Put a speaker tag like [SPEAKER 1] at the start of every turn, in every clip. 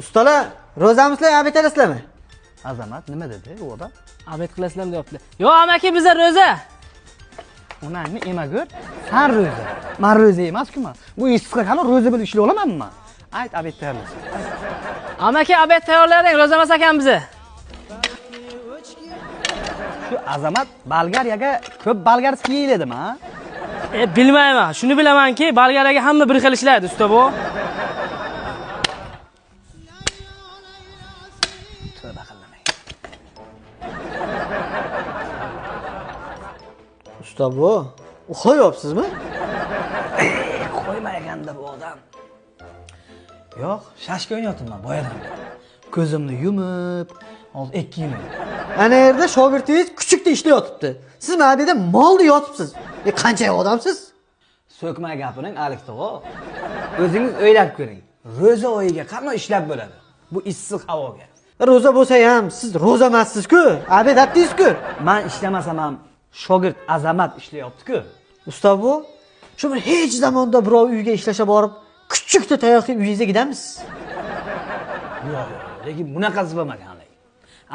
[SPEAKER 1] Ustalar, ro'zamizlar abid qilasizlarmi?
[SPEAKER 2] Azamat nima dedi u odam?
[SPEAKER 3] Abed qilasizlarmi deyapti. Yo'q, amaki bizlar ro'za.
[SPEAKER 2] Onangni emagur, san ro'za. Men ro'za emas-ku men. Bu issiqqa qani ro'za bo'lib ishlay olamanmi men? Ayt abed tayyorlasin.
[SPEAKER 3] Amaki abed tayyorlaring, ro'za emas ekan bizni.
[SPEAKER 2] Shu Azamat Bolgariyaga ko'p bolgarskiy yeyladimi, ha?
[SPEAKER 3] Bilmayman. Shuni bilamanki, Bolgariyaga hamma bir xil ishlaydi, usta bu.
[SPEAKER 2] Tövbe qilmang.
[SPEAKER 1] Usta bu, uxlayapsizmi?
[SPEAKER 2] Qo'ymaganda bu odam. Yo'q, shashka o'ynayapman boyadan. Ko'zimni yumib, hozir 2 yil.
[SPEAKER 1] Ana yerda shogirdingiz kuchukda ishlayotibdi. Siz mana bu yerda molda yotibsiz. Qancha odamsiz?
[SPEAKER 2] So'kmay gapiring, Alex tog'a. O'zingiz o'ylab ko'ring. Ro'za oyiga qanday ishlab bo'ladi? Bu issiq havoga.
[SPEAKER 1] Ro'za bo'lsa ham siz ro'za emassiz-ku. Abid aytdingiz-ku.
[SPEAKER 2] Men ishlamasam ham shogird Azamat ishlayapti-ku.
[SPEAKER 1] Usta bu, shu bir hech zamonda birov uyga ishlasha borib, kuchukda tayoq yeb uyingizga gidamiz.
[SPEAKER 2] Yo'q, lekin bunaqasi bo'lmagan.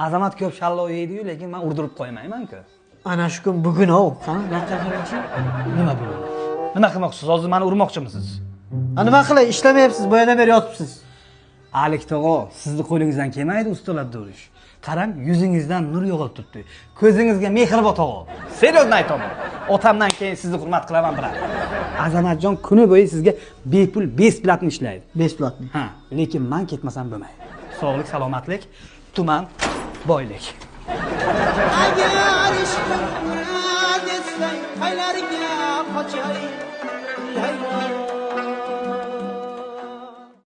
[SPEAKER 2] Azamat ko'p shalloq yeydi-yu, lekin men urdirib qo'ymayman-ku.
[SPEAKER 1] Ana shu kun bugun-ov. Qani, naqaqirinchi?
[SPEAKER 2] Nima bu? Nima qilmoqchisiz? Hozir meni urmoqchimisiz?
[SPEAKER 1] Nima qilay, ishlamayapsiz, boyadan beri yotibsiz.
[SPEAKER 2] Alik tog'a, sizni qo'lingizdan kelmaydi ustalarni urish. Qarang, yuzingizdan nur yo'g'ilib turibdi. Ko'zingizga mehribon tog'a. Seriyozdan aytaman. Otamdan keyin sizni hurmat qilaman, birat. Azamatjon kuni bo'yi sizga bepul besplatni ishlaydi.
[SPEAKER 1] Besplatni.
[SPEAKER 2] Ha, lekin men ketmasam bo'lmaydi. Sog'lik, salomatlik, tuman, boylik.
[SPEAKER 4] Agar ishqim murad etsang, qaylarga qochay?